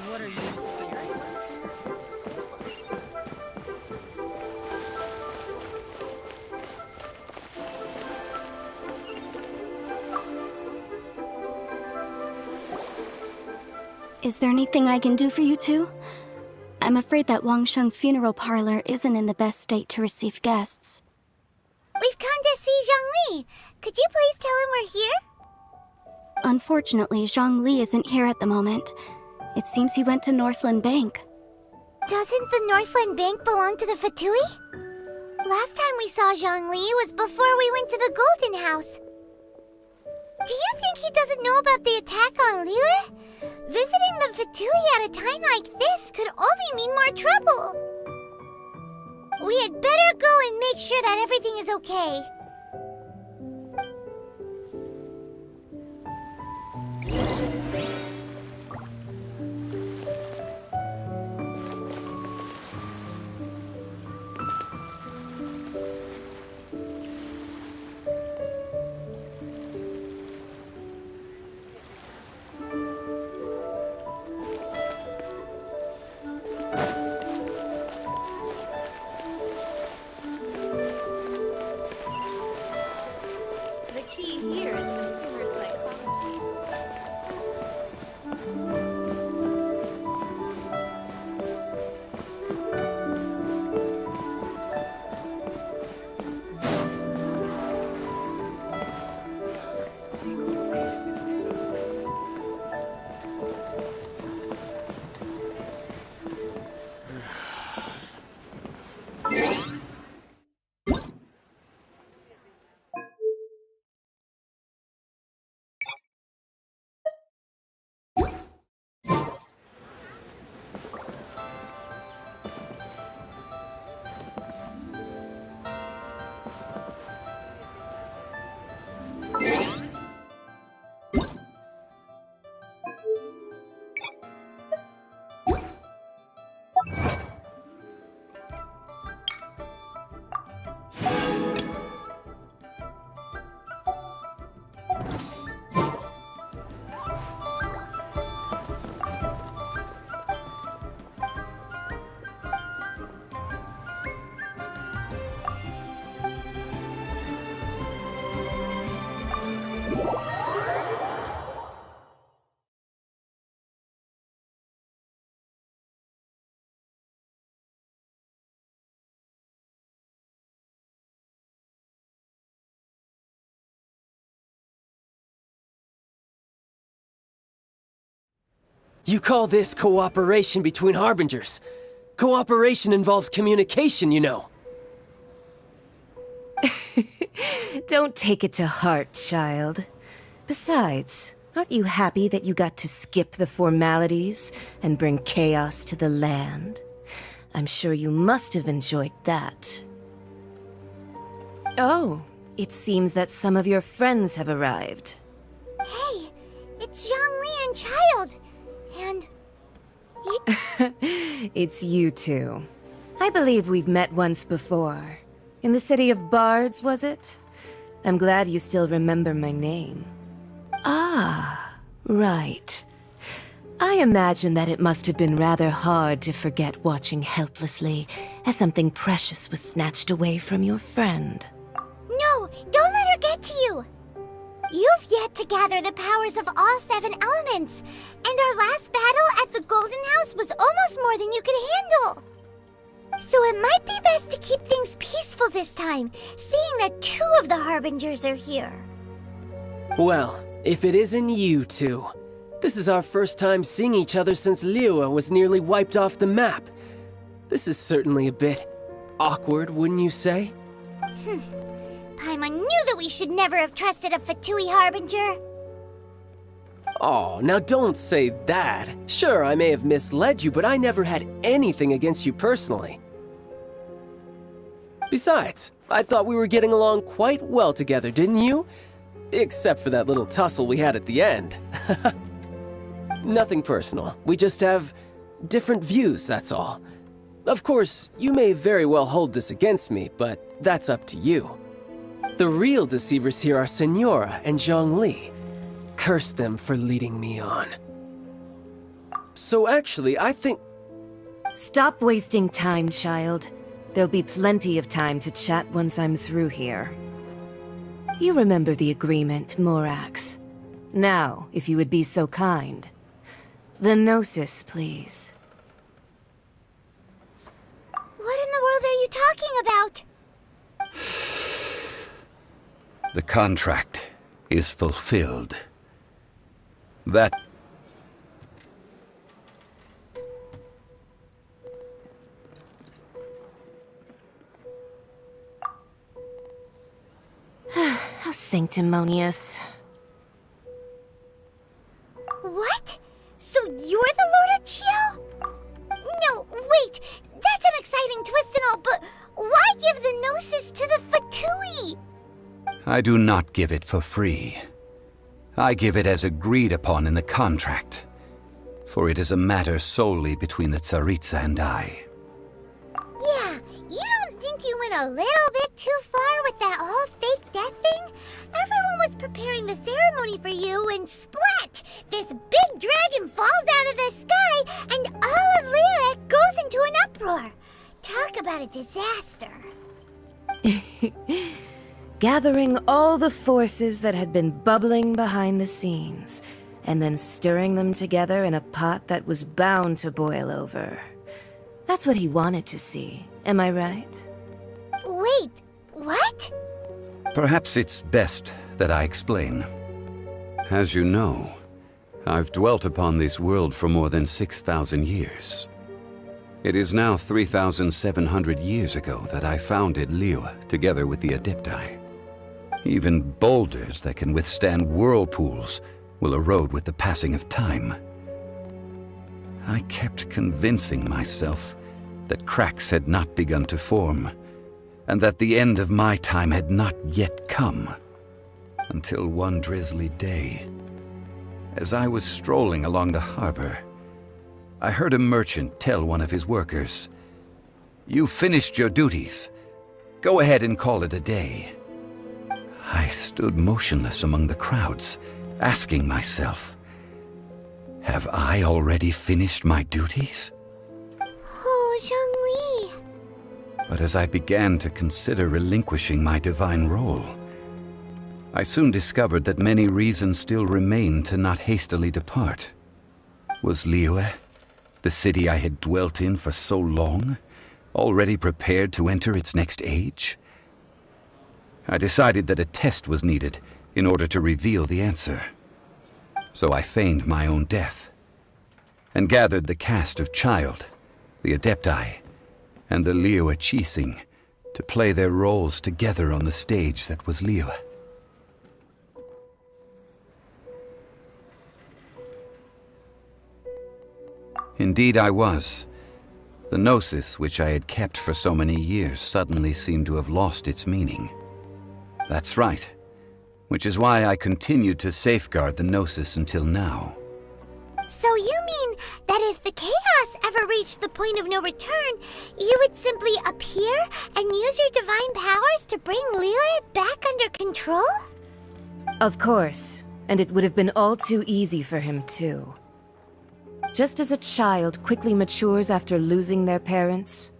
What are you staring at? Is there anything I can do for you two? I'm afraid that Wangsheng Funeral Parlor isn't in the best state to receive guests. We've come to see Zhongli. Could you please tell him we're here? Unfortunately, Zhongli isn't here at the moment. It seems he went to Northland Bank. Doesn't the Northland Bank belong to the Fatui? Last time we saw Zhongli was before we went to the Golden House. Do you think he doesn't know about the attack on Liyue? Visiting the Fatui at a time like this could only mean more trouble. We had better go and make sure that everything is okay. The key here is consumer psychology. You call this cooperation between Harbingers? Cooperation involves communication, you know. Don't take it to heart, child. Besides, aren't you happy that you got to skip the formalities and bring chaos to the land? I'm sure you must have enjoyed that. Oh, it seems that some of your friends have arrived. Hey, it's Zhongli and Child. And... It's you two. I believe we've met once before. In the city of Bards, was it? I'm glad you still remember my name. Ah, right. I imagine that it must have been rather hard to forget watching helplessly as something precious was snatched away from your friend. No, don't let her get to you. You've yet to gather the powers of all 7 elements, and our last battle at the Golden House was almost more than you could handle. So it might be best to keep things peaceful this time, seeing that 2 of the Harbingers are here. Well, if it isn't you two. This is our first time seeing each other since Liyue was nearly wiped off the map. This is certainly a bit awkward, wouldn't you say? Paimon knew that we should never have trusted a Fatui Harbinger. Oh, now don't say that. Sure, I may have misled you, but I never had anything against you personally. Besides, I thought we were getting along quite well together, didn't you? Except for that little tussle we had at the end. Nothing personal. We just have different views, that's all. Of course, you may very well hold this against me, but that's up to you. The real deceivers here are Senora and Zhongli. Curse them for leading me on. So actually, I think... Stop wasting time, child. There'll be plenty of time to chat once I'm through here. You remember the agreement, Morax. Now, if you would be so kind. The Gnosis, please. What in the world are you talking about? The contract is fulfilled. That... How sanctimonious. What? So you're the Lord of Chio? No, wait! That's an exciting twist and all, but why give the Gnosis to the Fatui? I do not give it for free. I give it as agreed upon in the contract, for it is a matter solely between the Tsaritsa and I. Yeah, you don't think you went a little bit too far with that whole fake death thing? Everyone was preparing the ceremony for you, and splat! This big dragon falls out of the sky, and all of Lyric goes into an uproar. Talk about a disaster. Gathering all the forces that had been bubbling behind the scenes, and then stirring them together in a pot that was bound to boil over. That's what he wanted to see, am I right? Wait, what? Perhaps it's best that I explain. As you know, I've dwelt upon this world for more than 6,000 years. It is now 3,700 years ago that I founded Liyue together with the Adepti. Even boulders that can withstand whirlpools will erode with the passing of time. I kept convincing myself that cracks had not begun to form, and that the end of my time had not yet come. Until one drizzly day, as I was strolling along the harbor, I heard a merchant tell one of his workers, "You've finished your duties. Go ahead and call it a day." I stood motionless among the crowds, asking myself, have I already finished my duties? Oh, Zhongli. But as I began to consider relinquishing my divine role, I soon discovered that many reasons still remained to not hastily depart. Was Liyue, the city I had dwelt in for so long, already prepared to enter its next age? I decided that a test was needed in order to reveal the answer. So I feigned my own death, and gathered the cast of Child, the Adepti, and the Liyue Qixing to play their roles together on the stage that was Liyue. Indeed I was. The Gnosis, which I had kept for so many years, suddenly seemed to have lost its meaning. That's right, which is why I continued to safeguard the Gnosis until now. So you mean that if the chaos ever reached the point of no return, you would simply appear and use your divine powers to bring Liyue back under control? Of course, and it would have been all too easy for him too. Just as a child quickly matures after losing their parents,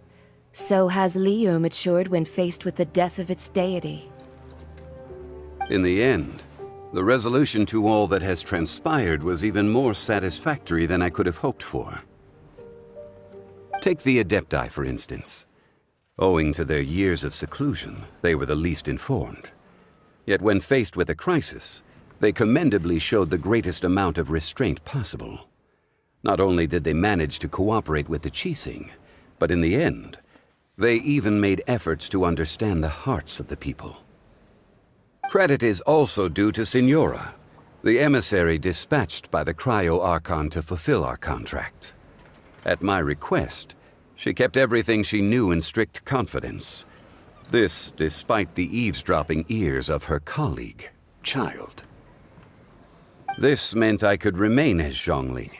so has Liyue matured when faced with the death of its deity. In the end, the resolution to all that has transpired was even more satisfactory than I could have hoped for. Take the Adepti, for instance. Owing to their years of seclusion, they were the least informed. Yet when faced with a crisis, they commendably showed the greatest amount of restraint possible. Not only did they manage to cooperate with the Qixing, but in the end, they even made efforts to understand the hearts of the people. Credit is also due to Signora, the emissary dispatched by the Cryo Archon to fulfill our contract. At my request, she kept everything she knew in strict confidence. This despite the eavesdropping ears of her colleague, Child. This meant I could remain as Zhongli,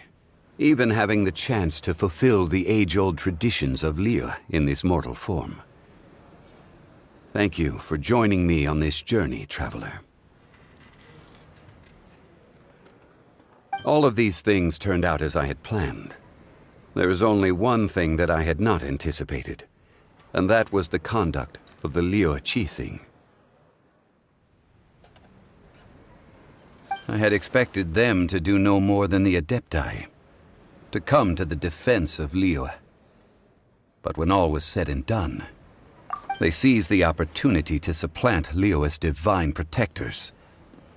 even having the chance to fulfill the age-old traditions of Liyue in this mortal form. Thank you for joining me on this journey, traveler. All of these things turned out as I had planned. There is only one thing that I had not anticipated, and that was the conduct of the Liyue Qixing. I had expected them to do no more than the Adepti, to come to the defense of Liyue. But when all was said and done, they seized the opportunity to supplant Liyue as divine protectors,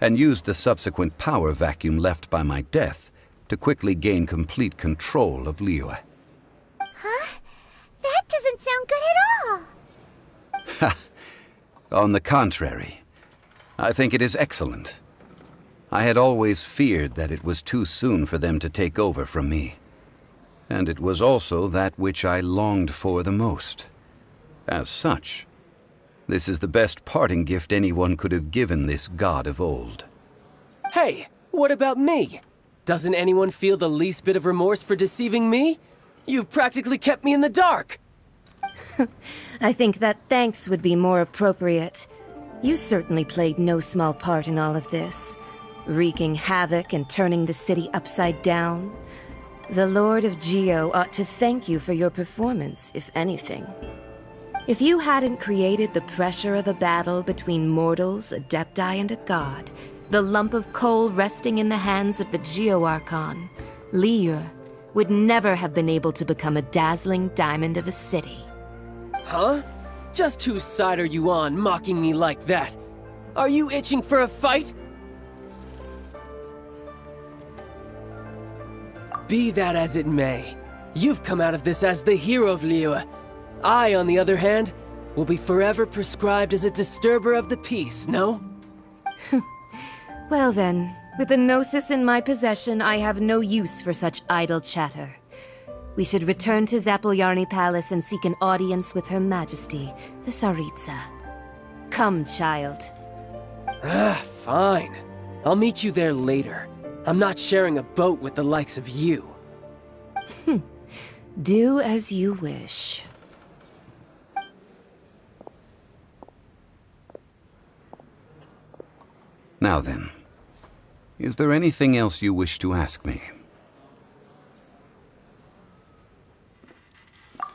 and used the subsequent power vacuum left by my death to quickly gain complete control of Liyue. Huh? That doesn't sound good at all. Ha! On the contrary, I think it is excellent. I had always feared that it was too soon for them to take over from me. And it was also that which I longed for the most. As such, this is the best parting gift anyone could have given this god of old. Hey, what about me? Doesn't anyone feel the least bit of remorse for deceiving me? You've practically kept me in the dark! I think that thanks would be more appropriate. You certainly played no small part in all of this, wreaking havoc and turning the city upside down. The Lord of Geo ought to thank you for your performance, if anything. If you hadn't created the pressure of a battle between mortals, Adepti, and a god, the lump of coal resting in the hands of the Geo Archon, Liyue, would never have been able to become a dazzling diamond of a city. Huh? Just whose side are you on, mocking me like that? Are you itching for a fight? Be that as it may, you've come out of this as the hero of Liyue. I, on the other hand, will be forever prescribed as a disturber of the peace, no? Well then, with the Gnosis in my possession, I have no use for such idle chatter. We should return to Zapoljarny Palace and seek an audience with Her Majesty, the Tsaritsa. Come, child. Fine. I'll meet you there later. I'm not sharing a boat with the likes of you. Do as you wish. Now then, is there anything else you wish to ask me?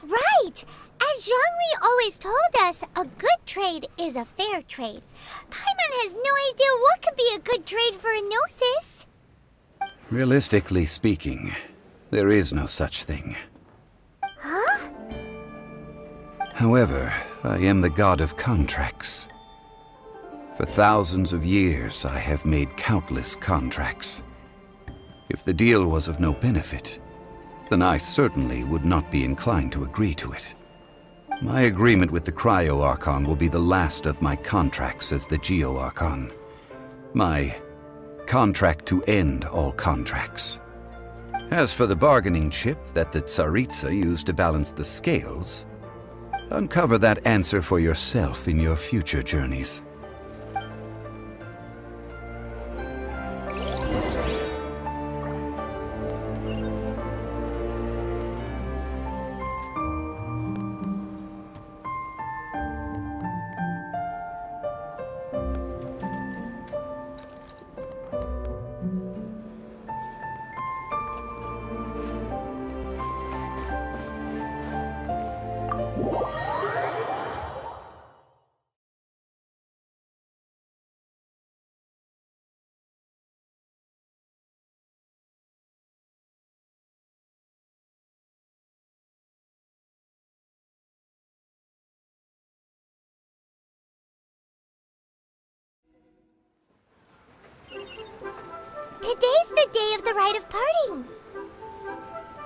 Right! As Zhongli always told us, a good trade is a fair trade. Paimon has no idea what could be a good trade for a Gnosis. Realistically speaking, there is no such thing. Huh? However, I am the god of contracts. For thousands of years, I have made countless contracts. If the deal was of no benefit, then I certainly would not be inclined to agree to it. My agreement with the Cryo Archon will be the last of my contracts as the Geo Archon. My contract to end all contracts. As for the bargaining chip that the Tsaritsa used to balance the scales, uncover that answer for yourself in your future journeys. Today's the day of the rite of parting.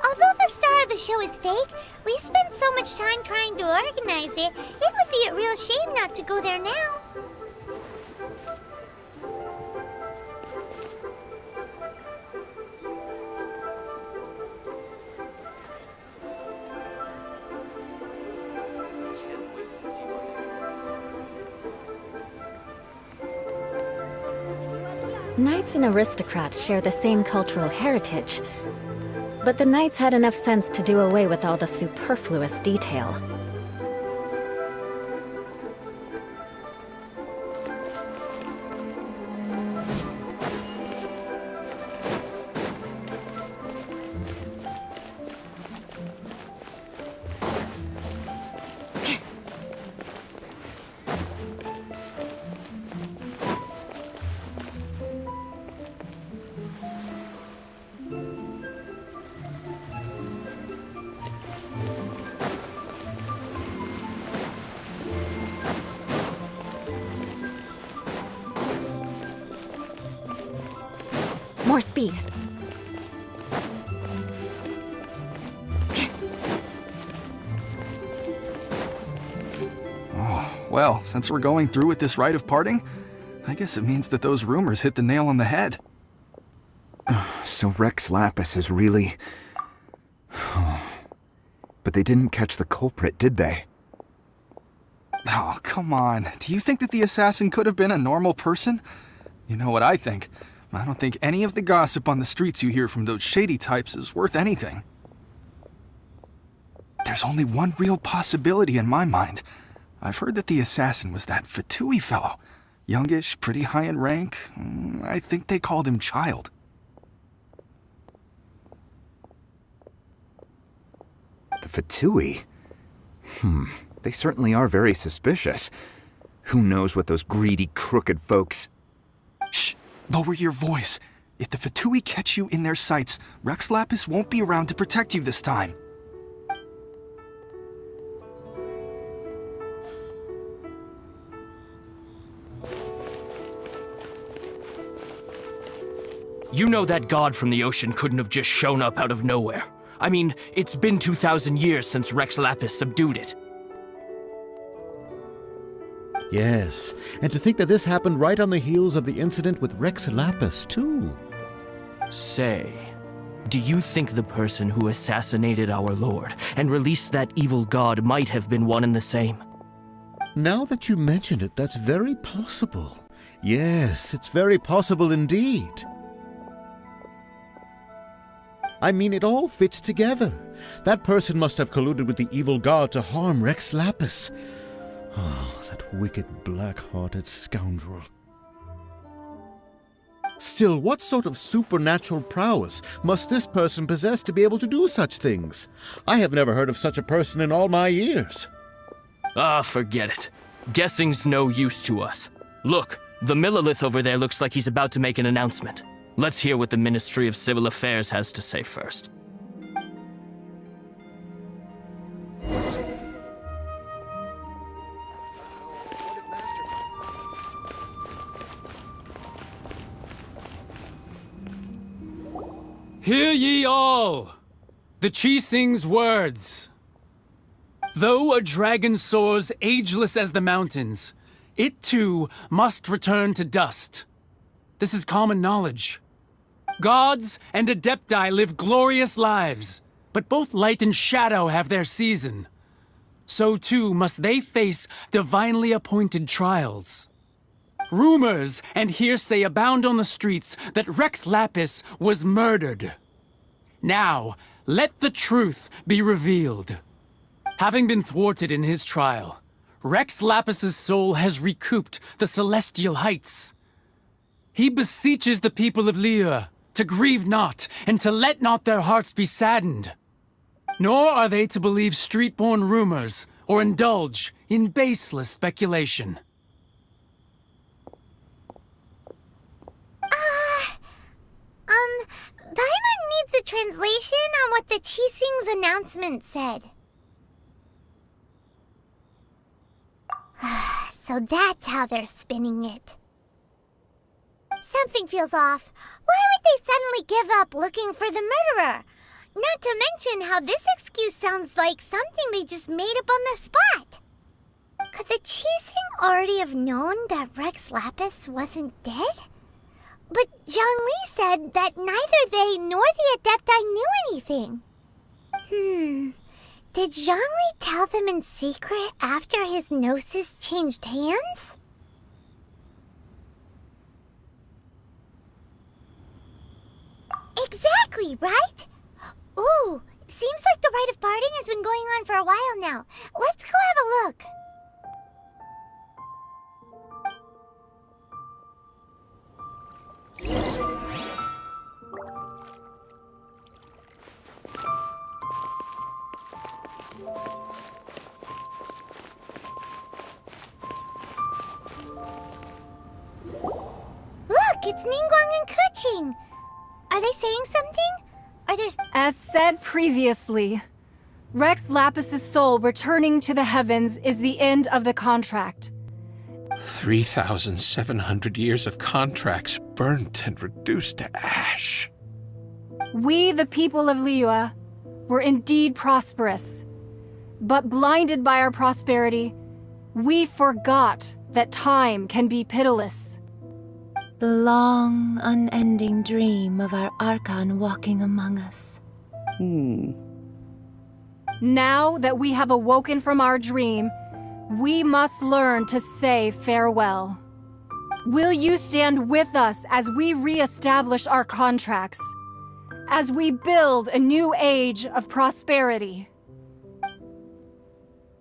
Although the star of the show is fake, we've spent so much time trying to organize it, it would be a real shame not to go there now. Knights and aristocrats share the same cultural heritage, but the knights had enough sense to do away with all the superfluous detail. More speed. Oh, well, since we're going through with this rite of parting, I guess it means that those rumors hit the nail on the head. So Rex Lapis is really... But they didn't catch the culprit, did they? Oh, come on. Do you think that the assassin could have been a normal person? You know what I think. I don't think any of the gossip on the streets you hear from those shady types is worth anything. There's only one real possibility in my mind. I've heard that the assassin was that Fatui fellow. Youngish, pretty high in rank. I think they called him Child. The Fatui? They certainly are very suspicious. Who knows what those greedy, crooked folks... Shh! Lower your voice. If the Fatui catch you in their sights, Rex Lapis won't be around to protect you this time. You know that god from the ocean couldn't have just shown up out of nowhere. I mean, it's been 2,000 years since Rex Lapis subdued it. Yes, and to think that this happened right on the heels of the incident with Rex Lapis, too. Say, do you think the person who assassinated our lord and released that evil god might have been one and the same? Now that you mention it, that's very possible. Yes, it's very possible indeed. I mean, it all fits together. That person must have colluded with the evil god to harm Rex Lapis. Oh, that wicked, black-hearted scoundrel. Still, what sort of supernatural prowess must this person possess to be able to do such things? I have never heard of such a person in all my years. Ah, forget it. Guessing's no use to us. Look, the Millilith over there looks like he's about to make an announcement. Let's hear what the Ministry of Civil Affairs has to say first. Hear ye all! The Qixing's words. Though a dragon soars ageless as the mountains, it too must return to dust. This is common knowledge. Gods and Adepti live glorious lives, but both light and shadow have their season. So too must they face divinely appointed trials. Rumors and hearsay abound on the streets that Rex Lapis was murdered. Now, let the truth be revealed. Having been thwarted in his trial, Rex Lapis's soul has recouped the celestial heights. He beseeches the people of Liyue to grieve not and to let not their hearts be saddened. Nor are they to believe street-born rumors or indulge in baseless speculation. Paimon needs a translation on what the Qixing's announcement said. So that's how they're spinning it. Something feels off. Why would they suddenly give up looking for the murderer? Not to mention how this excuse sounds like something they just made up on the spot. Could the Qixing already have known that Rex Lapis wasn't dead? But Zhongli said that neither they nor the Adepti knew anything. Did Zhongli tell them in secret after his gnosis changed hands? Exactly, right? Ooh, seems like the rite of parting has been going on for a while now. Let's go have a look. Look, it's Ningguang and Kuching. Are they saying something? Are there... As said previously, Rex Lapis's soul returning to the heavens is the end of the contract. 3,700 years of contracts burnt and reduced to ash. We, the people of Liyue, were indeed prosperous. But blinded by our prosperity, we forgot that time can be pitiless. The long, unending dream of our Archon walking among us. Now that we have awoken from our dream, we must learn to say farewell. Will you stand with us as we re-establish our contracts? As we build a new age of prosperity?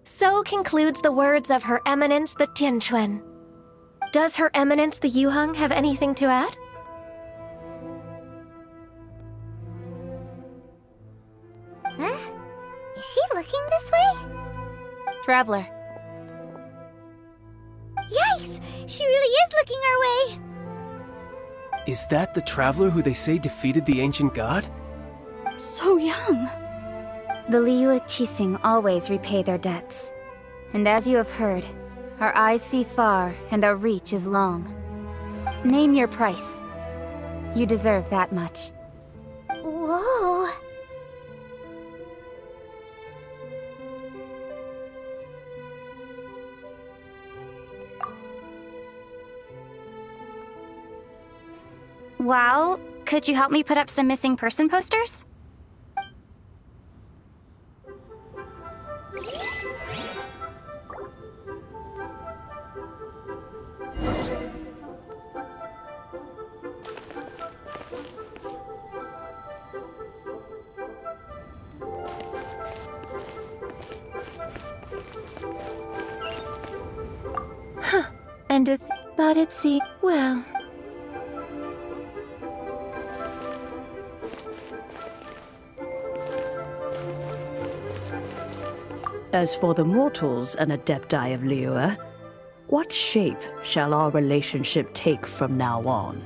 So concludes the words of Her Eminence the Tianquan. Does Her Eminence the Yuheng have anything to add? Huh? Is she looking this way? Traveler. Yikes! She really is looking our way! Is that the traveler who they say defeated the ancient god? So young. The Liyue Qixing always repay their debts. And as you have heard, our eyes see far and our reach is long. Name your price. You deserve that much. Whoa! Well, could you help me put up some missing person posters? And but it well... As for the mortals and Adepti of Liyue, what shape shall our relationship take from now on?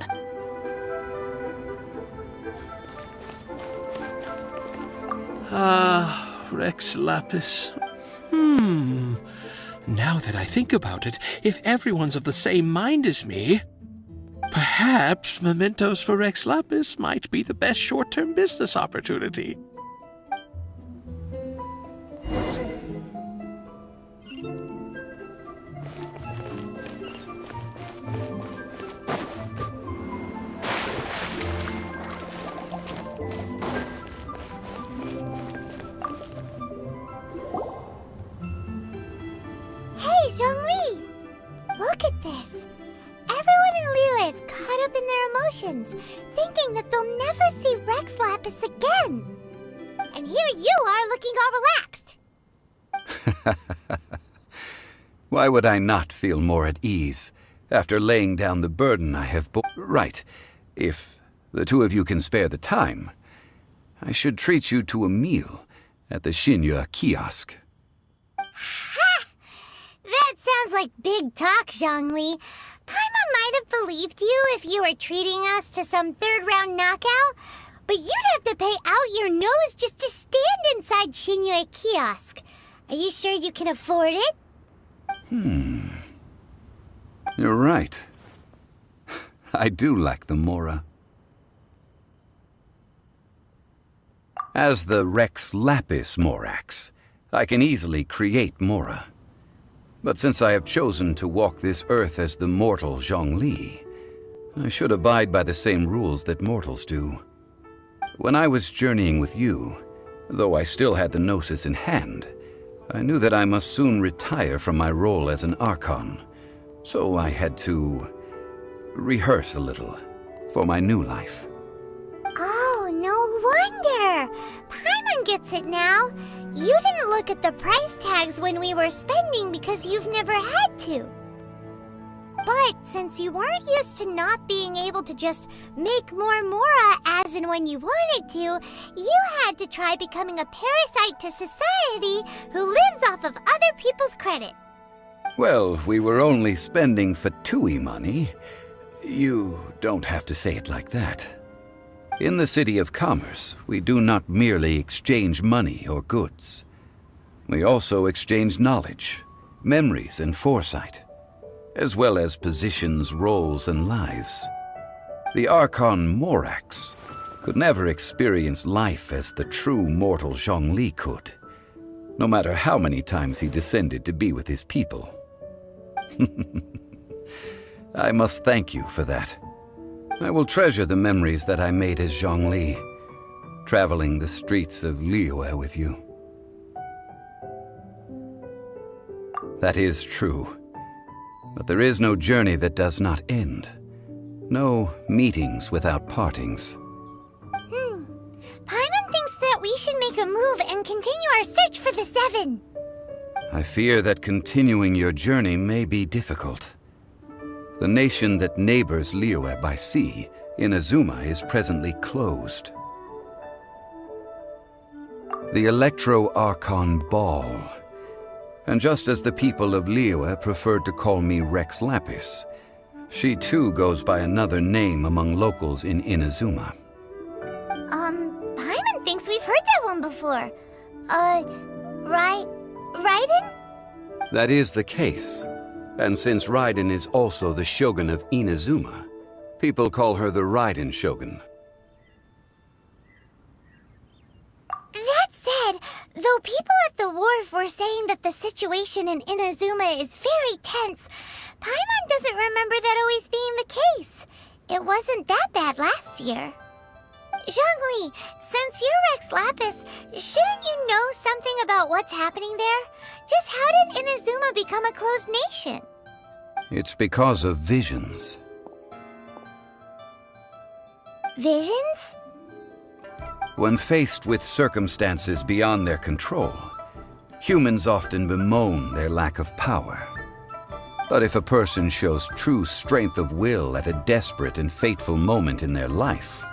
Rex Lapis. Now that I think about it, if everyone's of the same mind as me, perhaps mementos for Rex Lapis might be the best short-term business opportunity. Hey, Zhongli! Look at this. Everyone in Liyue is caught up in their emotions, thinking that they'll never see Rex Lapis again. And here you are looking all relaxed. Why would I not feel more at ease after laying down the burden I have Right. If the two of you can spare the time, I should treat you to a meal at the Xinyue kiosk. That sounds like big talk, Zhongli. Paimon might have believed you if you were treating us to some third-round knockout, but you'd have to pay out your nose just to stand inside Xinyue kiosk. Are you sure you can afford it? You're right. I do lack the Mora. As the Rex Lapis Morax, I can easily create Mora. But since I have chosen to walk this earth as the mortal Zhongli, I should abide by the same rules that mortals do. When I was journeying with you, though I still had the Gnosis in hand, I knew that I must soon retire from my role as an Archon, so I had to rehearse a little for my new life. Oh, no gets it now. You didn't look at the price tags when we were spending because you've never had to. But since you weren't used to not being able to just make more mora as and when you wanted to, you had to try becoming a parasite to society who lives off of other people's credit. Well, we were only spending Fatui money. You don't have to say it like that. In the City of Commerce, we do not merely exchange money or goods. We also exchange knowledge, memories, and foresight, as well as positions, roles, and lives. The Archon Morax could never experience life as the true mortal Zhongli could, no matter how many times he descended to be with his people. I must thank you for that. I will treasure the memories that I made as Zhongli, traveling the streets of Liyue with you. That is true. But there is no journey that does not end. No meetings without partings. Paimon thinks that we should make a move and continue our search for the Seven. I fear that continuing your journey may be difficult. The nation that neighbors Liyue by sea, Inazuma, is presently closed. The Electro-Archon Ball. And just as the people of Liyue preferred to call me Rex Lapis, she too goes by another name among locals in Inazuma. Paimon thinks we've heard that one before. Raiden? That is the case. And since Raiden is also the Shogun of Inazuma, people call her the Raiden Shogun. That said, though people at the wharf were saying that the situation in Inazuma is very tense, Paimon doesn't remember that always being the case. It wasn't that bad last year. Zhongli, since you're Rex Lapis, shouldn't you know something about what's happening there? Just how did Inazuma become a closed nation? It's because of visions. Visions? When faced with circumstances beyond their control, humans often bemoan their lack of power. But if a person shows true strength of will at a desperate and fateful moment in their life,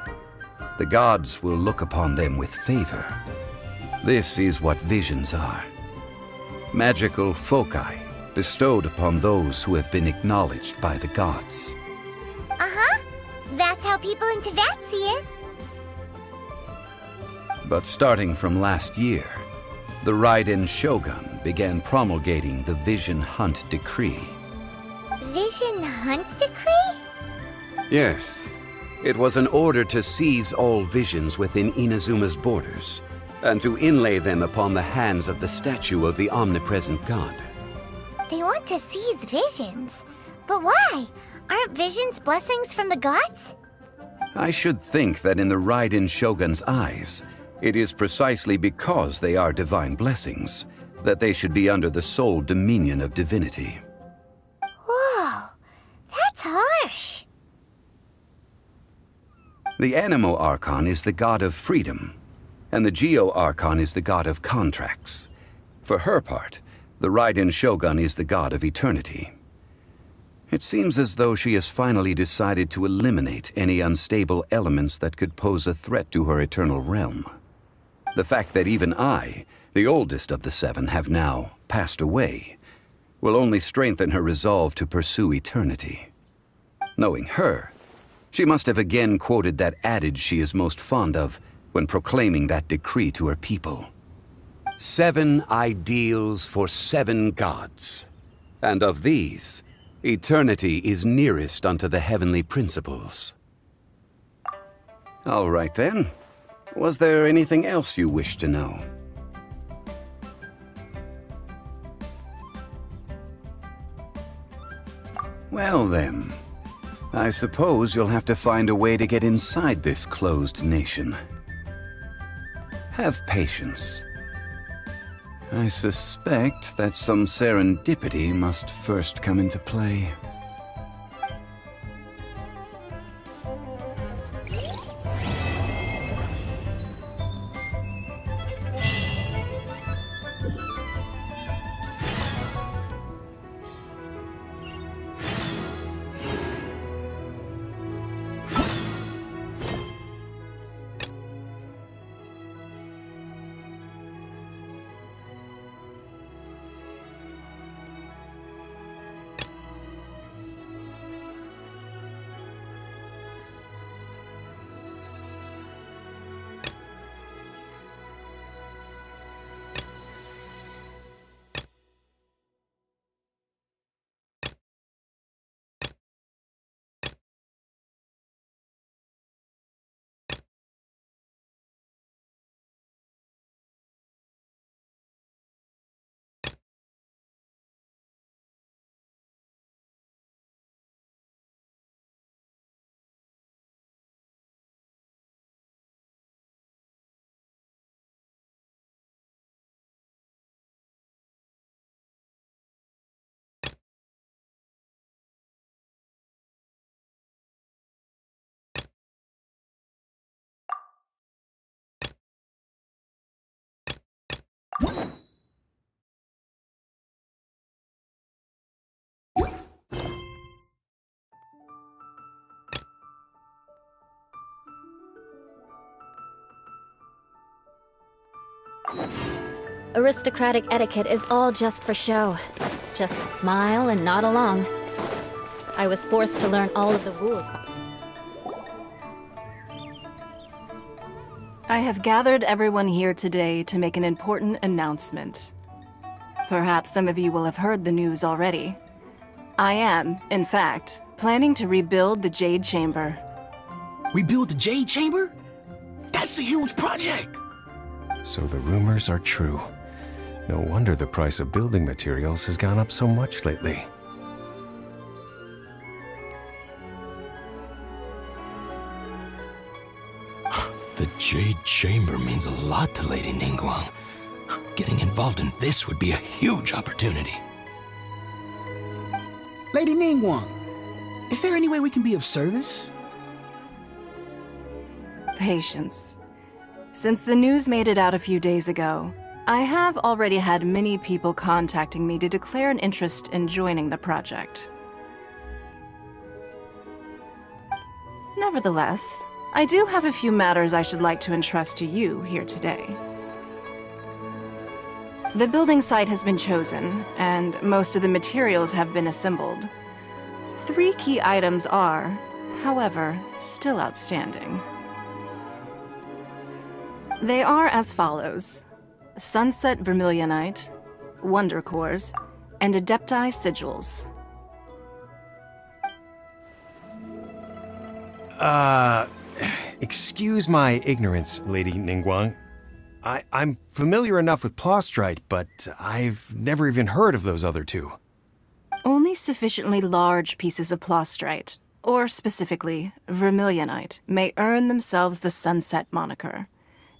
the gods will look upon them with favor. This is what visions are. Magical foci bestowed upon those who have been acknowledged by the gods. Uh-huh. That's how people in Teyvat see it. But starting from last year, the Raiden Shogun began promulgating the Vision Hunt Decree. Vision Hunt Decree? Yes. It was an order to seize all visions within Inazuma's borders, and to inlay them upon the hands of the statue of the omnipresent god. They want to seize visions. But why? Aren't visions blessings from the gods? I should think that in the Raiden Shogun's eyes, it is precisely because they are divine blessings that they should be under the sole dominion of divinity. Whoa, that's harsh. The Animo Archon is the god of freedom, and the Geo Archon is the god of contracts. For her part, the Raiden Shogun is the god of eternity. It seems as though she has finally decided to eliminate any unstable elements that could pose a threat to her eternal realm. The fact that even I, the oldest of the seven, have now passed away, will only strengthen her resolve to pursue eternity. Knowing her, she must have again quoted that adage she is most fond of when proclaiming that decree to her people. 7 ideals for 7 gods, and of these, eternity is nearest unto the heavenly principles. All right then. Was there anything else you wished to know? Well then, I suppose you'll have to find a way to get inside this closed nation. Have patience. I suspect that some serendipity must first come into play. Aristocratic etiquette is all just for show. Just smile and nod along. I was forced to learn all of the rules. I have gathered everyone here today to make an important announcement. Perhaps some of you will have heard the news already. I am, in fact, planning to rebuild the Jade Chamber. Rebuild the Jade Chamber? That's a huge project! So the rumors are true. No wonder the price of building materials has gone up so much lately. The Jade Chamber means a lot to Lady Ningguang. Getting involved in this would be a huge opportunity. Lady Ningguang, is there any way we can be of service? Patience. Since the news made it out a few days ago, I have already had many people contacting me to declare an interest in joining the project. Nevertheless, I do have a few matters I should like to entrust to you here today. The building site has been chosen, and most of the materials have been assembled. 3 key items are, however, still outstanding. They are as follows: Sunset Vermilionite, Wonder Cores, and Adepti Sigils. Excuse my ignorance, Lady Ningguang. I'm familiar enough with Plostrite, but I've never even heard of those other two. Only sufficiently large pieces of Plostrite, or specifically Vermilionite, may earn themselves the Sunset moniker.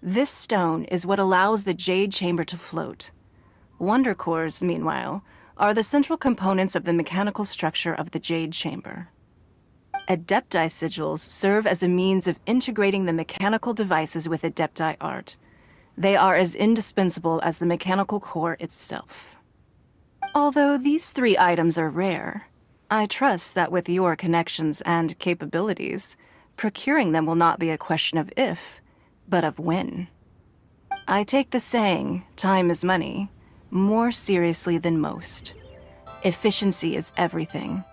This stone is what allows the Jade Chamber to float. Wonder Cores, meanwhile, are the central components of the mechanical structure of the Jade Chamber. Adepti Sigils serve as a means of integrating the mechanical devices with Adepti art. They are as indispensable as the mechanical core itself. Although these 3 items are rare, I trust that with your connections and capabilities, procuring them will not be a question of if, but of when. I take the saying, time is money, more seriously than most. Efficiency is everything.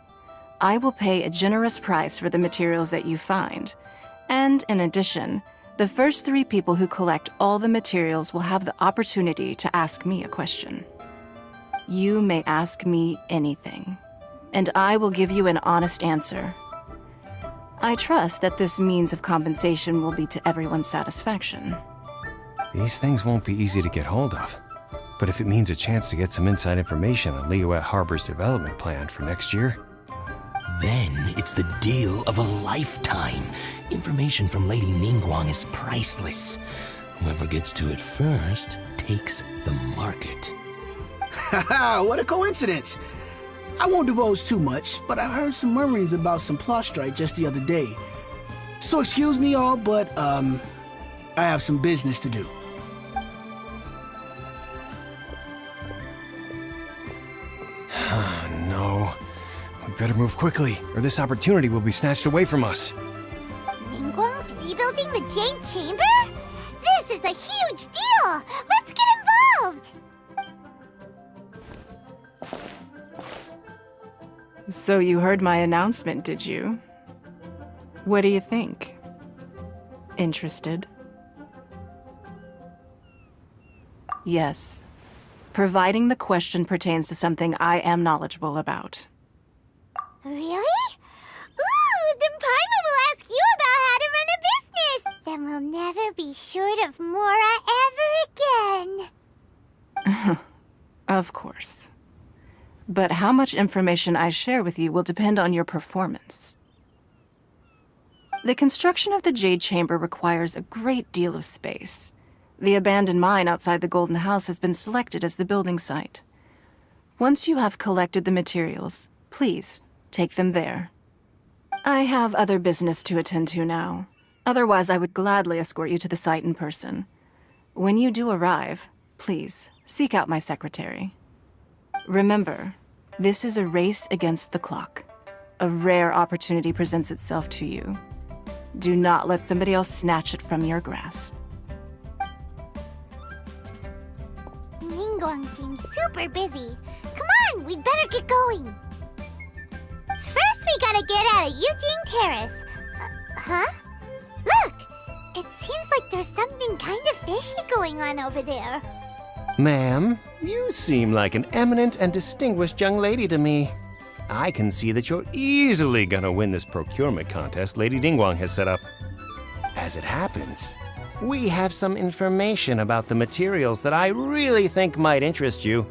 I will pay a generous price for the materials that you find, and in addition, the first 3 people who collect all the materials will have the opportunity to ask me a question. You may ask me anything, and I will give you an honest answer. I trust that this means of compensation will be to everyone's satisfaction. These things won't be easy to get hold of. But if it means a chance to get some inside information on Liyue Harbor's development plan for next year... Then it's the deal of a lifetime. Information from Lady Ningguang is priceless. Whoever gets to it first takes the market. Haha, what a coincidence! I won't divulge too much, but I heard some murmurings about some Plostrite just the other day. So excuse me all, but I have some business to do. No. We better move quickly, or this opportunity will be snatched away from us. Ningguang's rebuilding the Jade Chamber? This is a huge deal! Let's get involved! So you heard my announcement, did you? What do you think? Interested? Yes. Providing the question pertains to something I am knowledgeable about. Really? Ooh, then Paimon will ask you about how to run a business! Then we'll never be short of Mora ever again! Of course. But how much information I share with you will depend on your performance. The construction of the Jade Chamber requires a great deal of space. The abandoned mine outside the Golden House has been selected as the building site. Once you have collected the materials, please take them there. I have other business to attend to now. Otherwise, I would gladly escort you to the site in person. When you do arrive, please seek out my secretary. Remember, this is a race against the clock. A rare opportunity presents itself to you. Do not let somebody else snatch it from your grasp. Ningguang seems super busy. Come on, we'd better get going. First, we gotta get out of Eugene Terrace. Huh? Look! It seems like there's something kind of fishy going on over there. Ma'am, you seem like an eminent and distinguished young lady to me. I can see that you're easily gonna win this procurement contest Lady Ningguang has set up. As it happens, we have some information about the materials that I really think might interest you.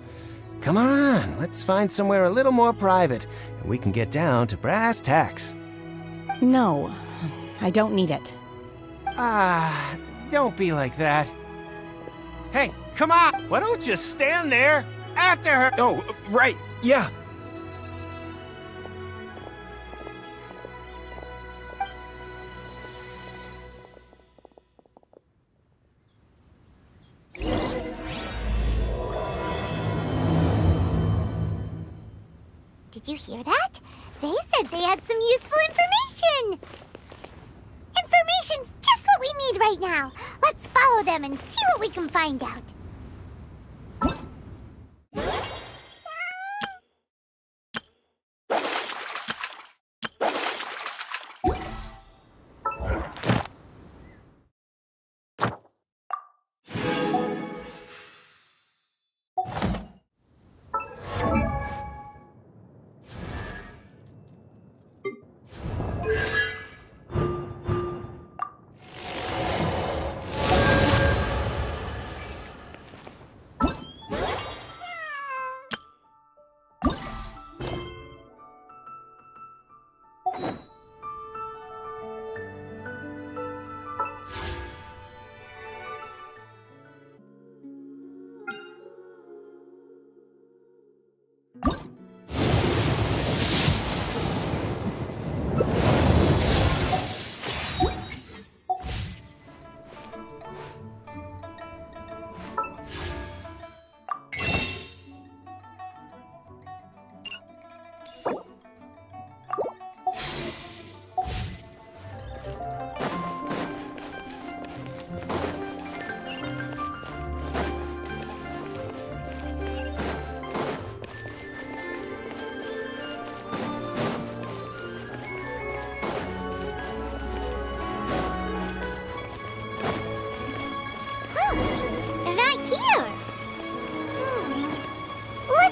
Come on, let's find somewhere a little more private, and we can get down to brass tacks. No, I don't need it. Ah, don't be like that. Hey, come on! Why don't you stand there after her? Oh, right, yeah. Did you hear that? They said they had some useful information! Information's just what we need right now. Let's follow them and see what we can find out.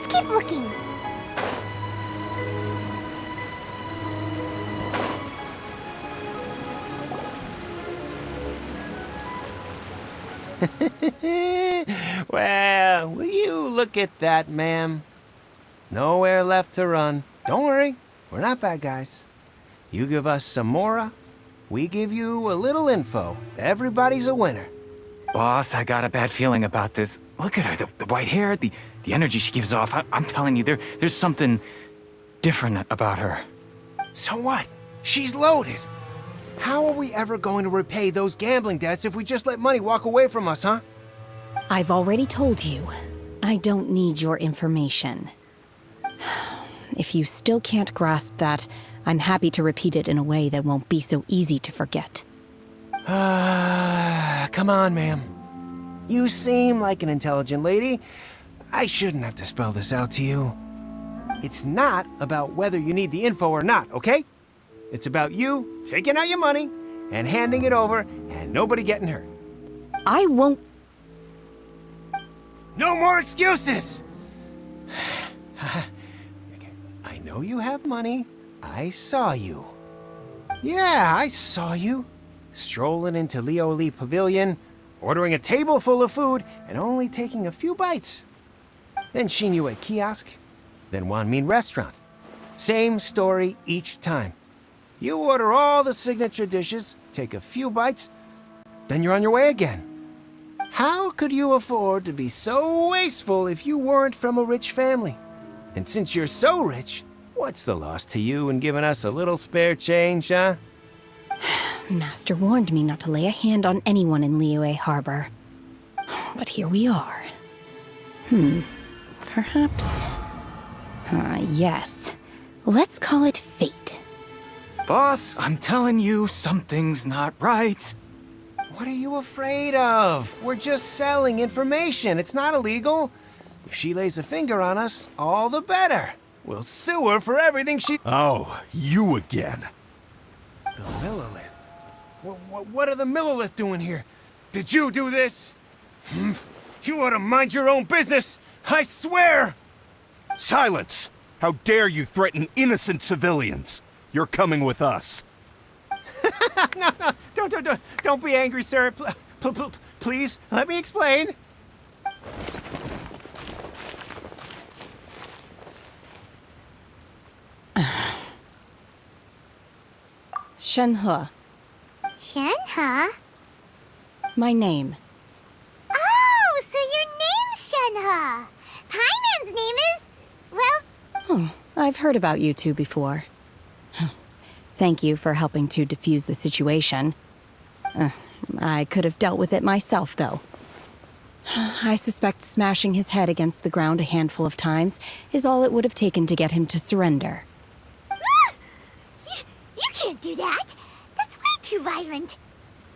Keep looking. Well, will you look at that, ma'am? Nowhere left to run. Don't worry, we're not bad guys. You give us some mora, we give you a little info. Everybody's a winner. Boss, I got a bad feeling about this. Look at her, the white hair, the energy she gives off. I'm telling you, there's something different about her. So what? She's loaded. How are we ever going to repay those gambling debts if we just let money walk away from us, huh? I've already told you, I don't need your information. If you still can't grasp that, I'm happy to repeat it in a way that won't be so easy to forget. Come on, ma'am. You seem like an intelligent lady. I shouldn't have to spell this out to you. It's not about whether you need the info or not, okay? It's about you taking out your money and handing it over and nobody getting hurt. I won't... No more excuses! I know you have money. I saw you. Yeah, I saw you. Strolling into Lioli Pavilion, ordering a table full of food, and only taking a few bites. Then Shinyue Kiosk, then Wanmin Restaurant. Same story each time. You order all the signature dishes, take a few bites, then you're on your way again. How could you afford to be so wasteful if you weren't from a rich family? And since you're so rich, what's the loss to you in giving us a little spare change, huh? Master warned me not to lay a hand on anyone in Liyue Harbor. But here we are. Perhaps... yes. Let's call it fate. Boss, I'm telling you, something's not right. What are you afraid of? We're just selling information. It's not illegal. If she lays a finger on us, all the better. We'll sue her for everything she... Oh, you again. The Millilith? What are the Millilith doing here? Did you do this? You ought to mind your own business! I swear! Silence! How dare you threaten innocent civilians? You're coming with us. No, don't be angry, sir. Please, let me explain. Shenhe. Shenhe? My name. Oh, so your name's Shenhe. Paimon's name is... well... Oh, I've heard about you two before. Thank you for helping to defuse the situation. I could have dealt with it myself, though. I suspect smashing his head against the ground a handful of times is all it would have taken to get him to surrender. You can't do that. That's way too violent.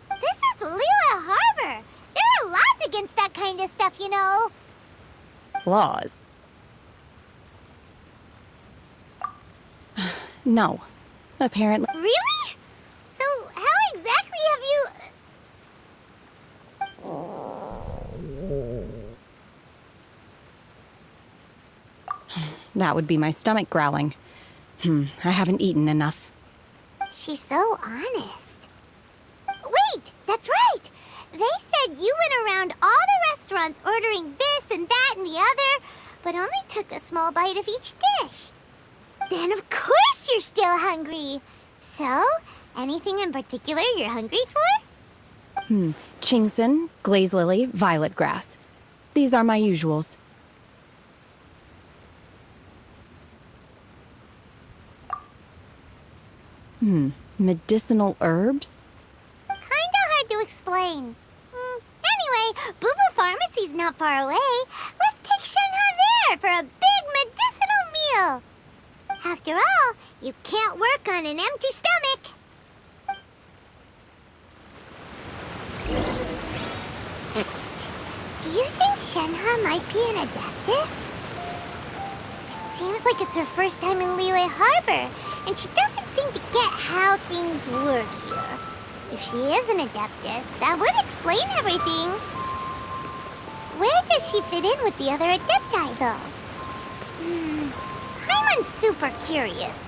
This is Liyue Harbor. There are laws against that kind of stuff, you know. Laws? No. Apparently... Really? So how exactly have you... That would be my stomach growling. I haven't eaten enough. She's so honest. Wait, that's right. They said you went around all the restaurants ordering this and that and the other, but only took a small bite of each dish. Then of course you're still hungry. So, anything in particular you're hungry for? Chingson, glaze lily, violet grass. These are my usuals. Medicinal herbs? Kinda hard to explain. Anyway, Boo Boo Pharmacy's not far away. Let's take Shenhe there for a big medicinal meal. After all, you can't work on an empty stomach. Psst. Do you think Shenhe might be an Adeptus? It seems like it's her first time in Liyue Harbor, and she doesn't seem to get how things work here. If she is an Adeptus, that would explain everything. Where does she fit in with the other Adepti, though? I'm super curious.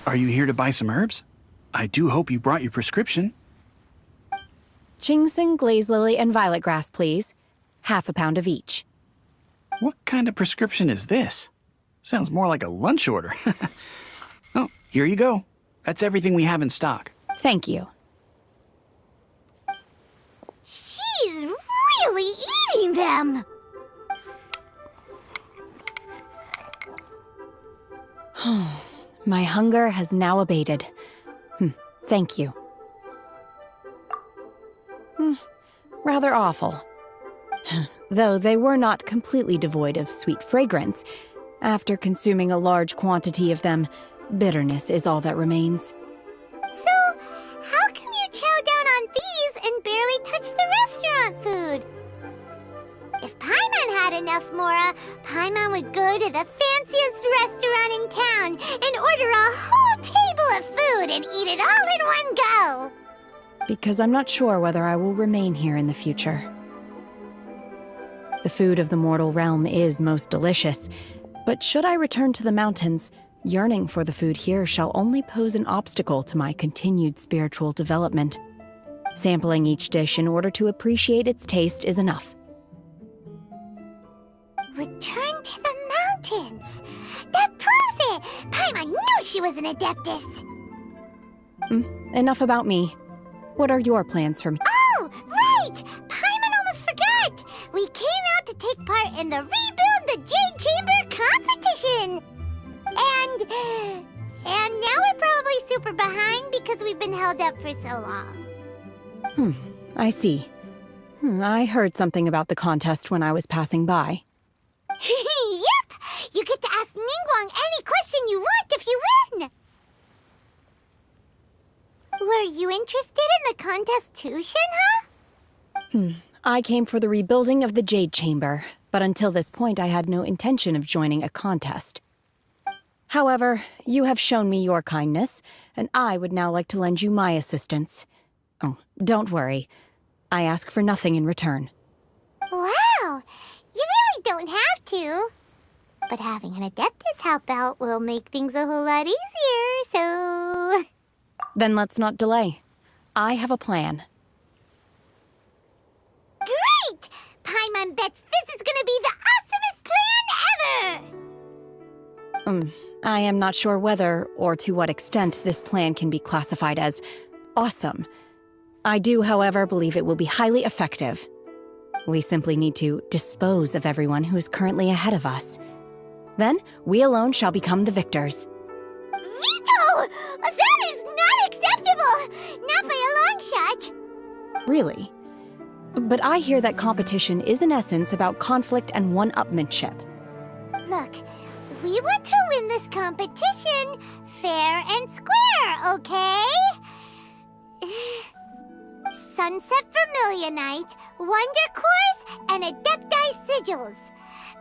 Are you here to buy some herbs? I do hope you brought your prescription. Chingson, glaze lily, and violet grass, please. Half a pound of each. What kind of prescription is this? Sounds more like a lunch order. Oh, here you go. That's everything we have in stock. Thank you. She's really eating them! My hunger has now abated. Thank you. Rather awful. Though they were not completely devoid of sweet fragrance. After consuming a large quantity of them, bitterness is all that remains. So, how come you chow down on these and barely touch the restaurant food? If Paimon had enough Mora, Paimon would go to the fanciest restaurant in town and order a whole table of food and eat it all in one go. Because I'm not sure whether I will remain here in the future. The food of the mortal realm is most delicious, but should I return to the mountains, yearning for the food here shall only pose an obstacle to my continued spiritual development. Sampling each dish in order to appreciate its taste is enough. Return to the mountains! That proves it! Paimon knew she was an Adeptus! Enough about me. What are your plans for me? Oh, right! Paimon almost forgot! We came out to take part in the Rebuild the Jade Chamber competition! And now we're probably super behind because we've been held up for so long. I see. I heard something about the contest when I was passing by. Yep! You get to ask Ningguang any question you want if you win! Were you interested in the contest too, Shenhe? I came for the rebuilding of the Jade Chamber, but until this point I had no intention of joining a contest. However, you have shown me your kindness, and I would now like to lend you my assistance. Oh, don't worry. I ask for nothing in return. Wow! You really don't have to. But having an Adeptus help out will make things a whole lot easier, so... Then let's not delay. I have a plan. Great! Paimon bets this is gonna be the awesomest plan ever! I am not sure whether or to what extent this plan can be classified as awesome. I do, however, believe it will be highly effective. We simply need to dispose of everyone who is currently ahead of us. Then, we alone shall become the victors. Veto! That is not acceptable! Not by a long shot! Really? But I hear that competition is in essence about conflict and one-upmanship. Look, we want to win this competition fair and square, okay? Sunset Vermilionite, Wonder Cores, and Adepti Sigils.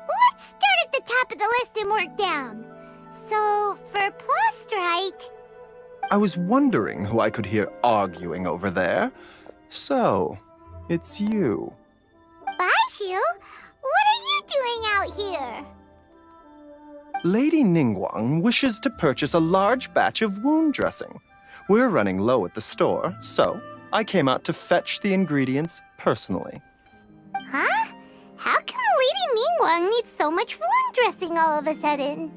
Let's start at the top of the list and work down. So, for Plustrite... I was wondering who I could hear arguing over there. So, it's you. Baishu? What are you doing out here? Lady Ningguang wishes to purchase a large batch of wound dressing. We're running low at the store, so I came out to fetch the ingredients personally. Huh? How come Lady Ningguang needs so much wound dressing all of a sudden?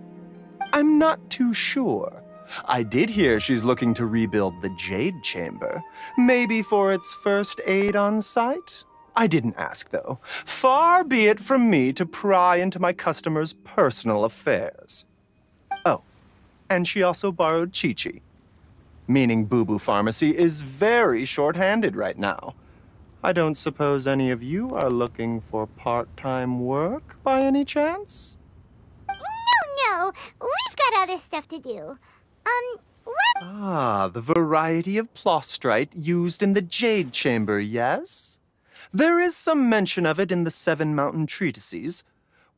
I'm not too sure. I did hear she's looking to rebuild the Jade Chamber. Maybe for its first aid on site? I didn't ask, though. Far be it from me to pry into my customers' personal affairs. Oh, and she also borrowed Chi-Chi. Meaning Boo Boo Pharmacy is very short-handed right now. I don't suppose any of you are looking for part-time work by any chance? No, we've got other stuff to do. What? Ah, the variety of Plustrite used in the Jade Chamber, yes? There is some mention of it in the Seven Mountain Treatises.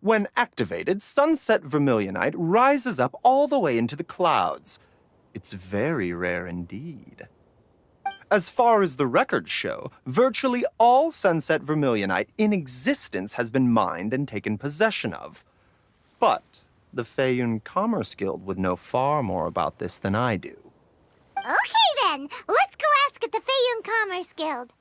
When activated, Sunset Vermilionite rises up all the way into the clouds. It's very rare indeed. As far as the records show, virtually all Sunset Vermilionite in existence has been mined and taken possession of. But the Feiyun Commerce Guild would know far more about this than I do. Okay then, let's go ask at the Feiyun Commerce Guild.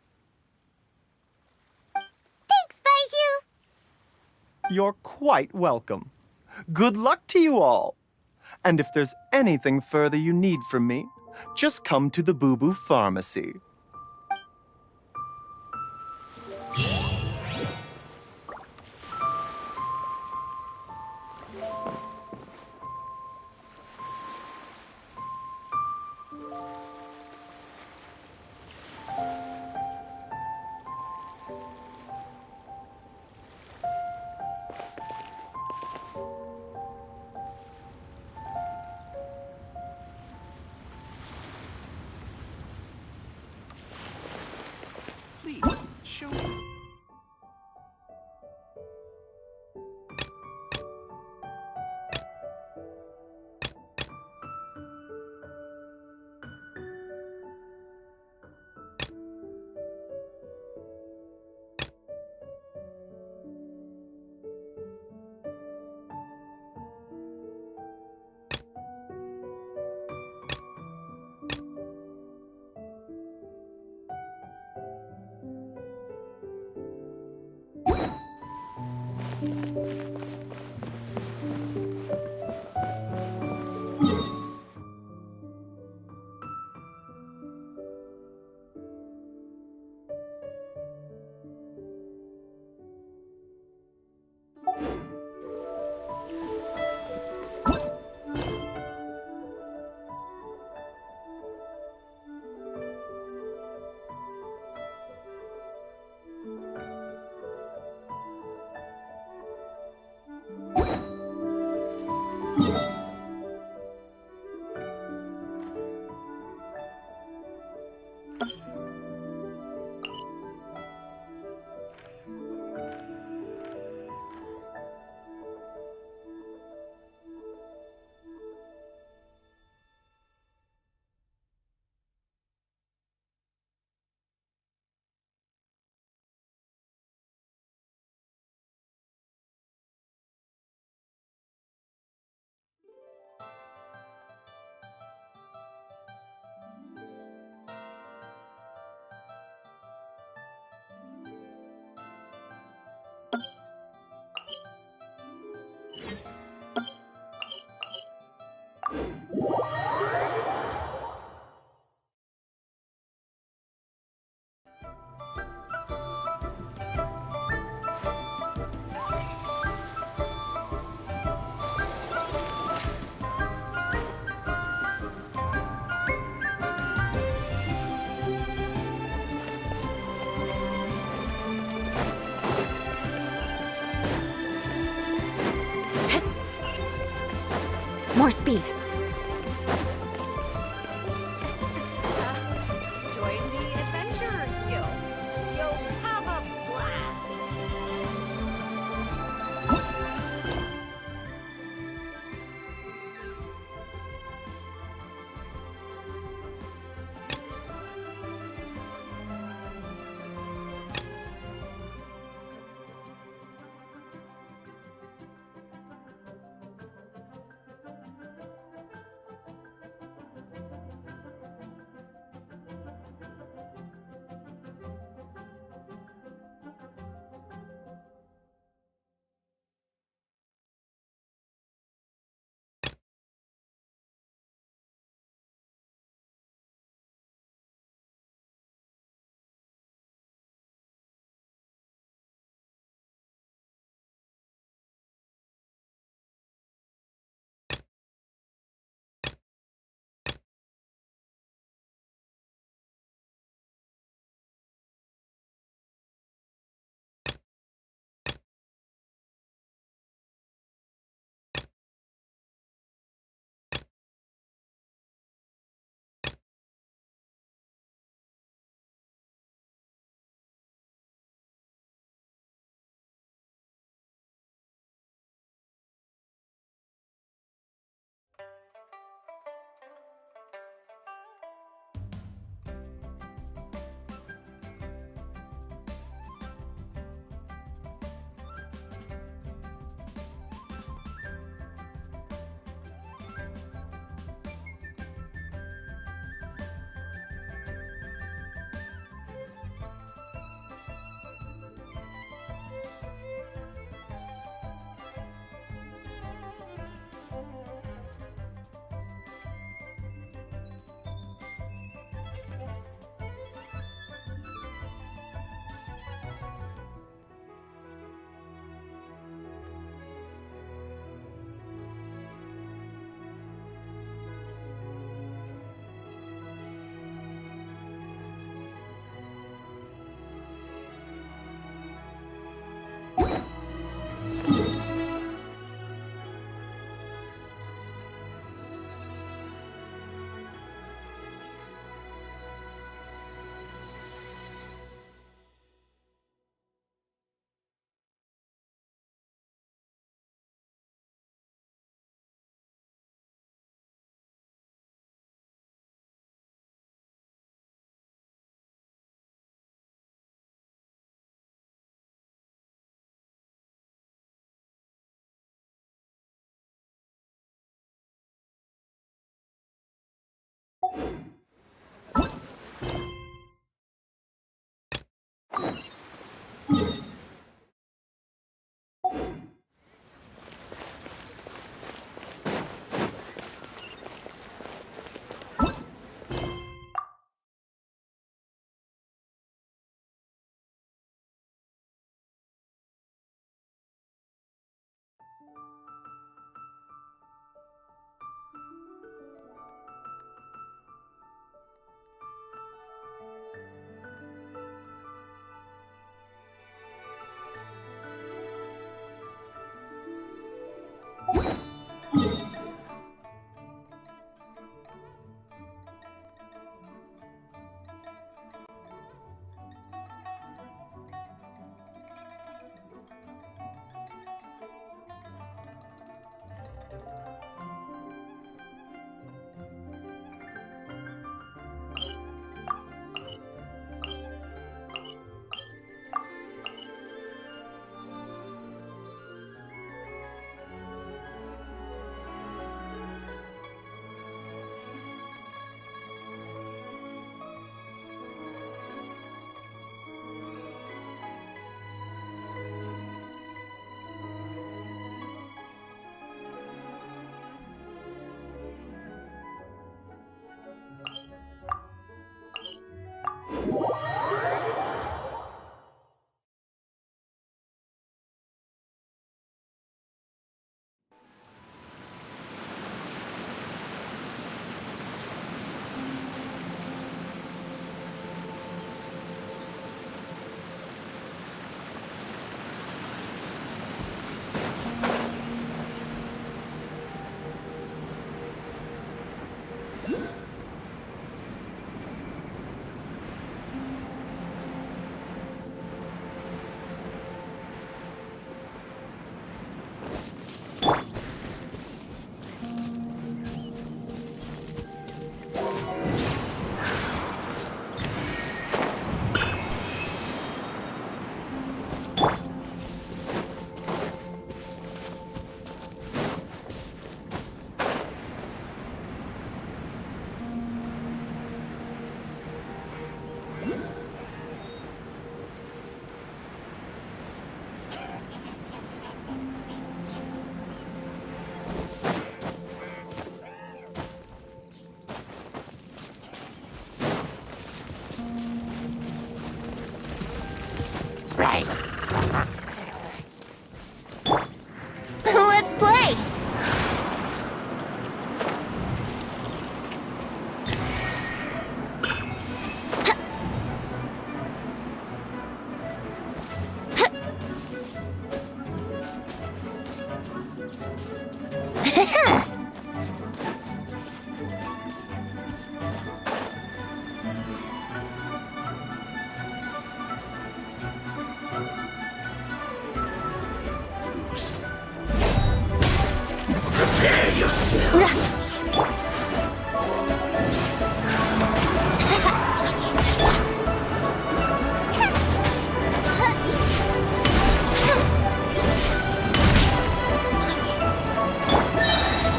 Thanks, Baishu. You're quite welcome. Good luck to you all. And if there's anything further you need from me, just come to the Boo Boo Pharmacy. issue? More speed. Join the Adventurers Guild. You'll have a blast. play. Let's play! Prepare yourself.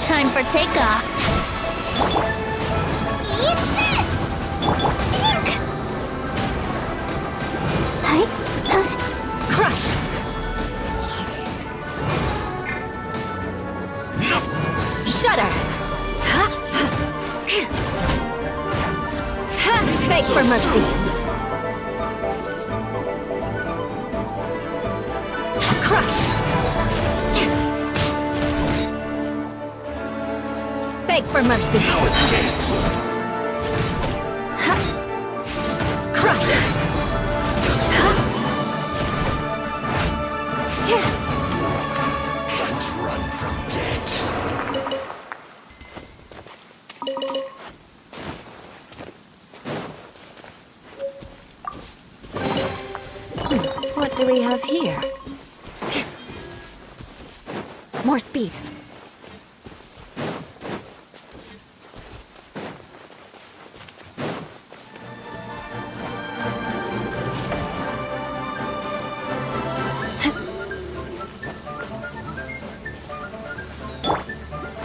Time for takeoff. Eat this! Crush! Shudder! Beg for mercy! Crush! Beg for mercy! No escape! Crush! Can't run from death. What do we have here? More speed.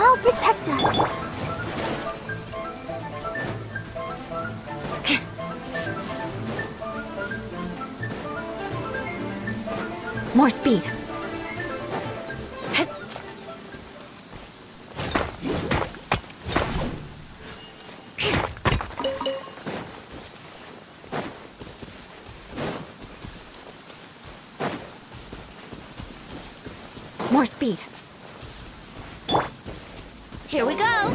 I'll protect us. More speed. More speed. Here we go.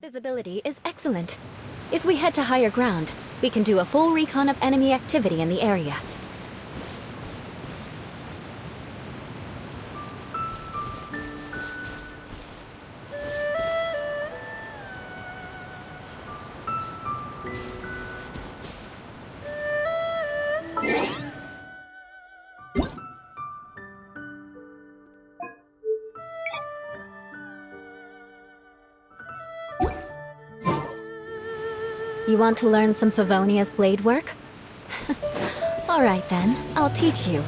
Visibility is excellent. If we head to higher ground, we can do a full recon of enemy activity in the area. You want to learn some Favonia's blade work? Alright then, I'll teach you.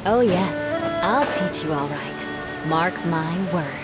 Oh yes, I'll teach you alright. Mark my words.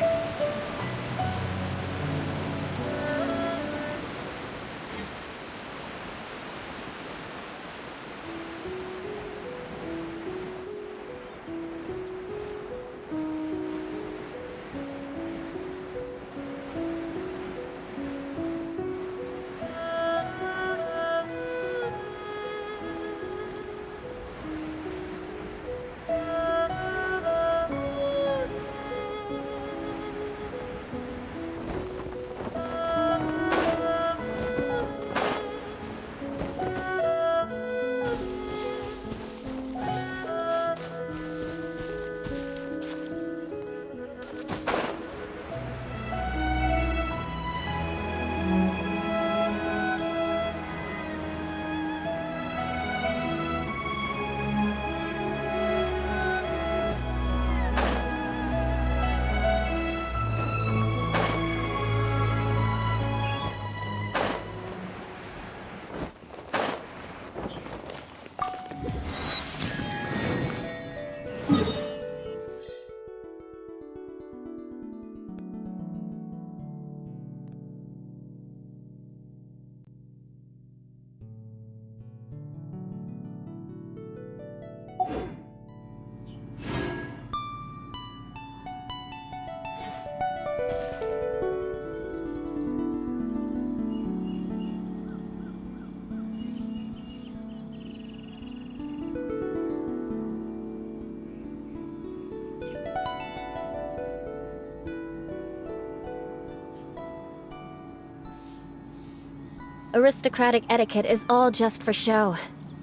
Aristocratic etiquette is all just for show.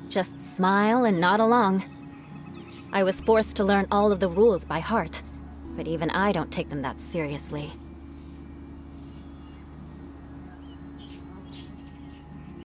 Just smile and nod along. I was forced to learn all of the rules by heart, but even I don't take them that seriously.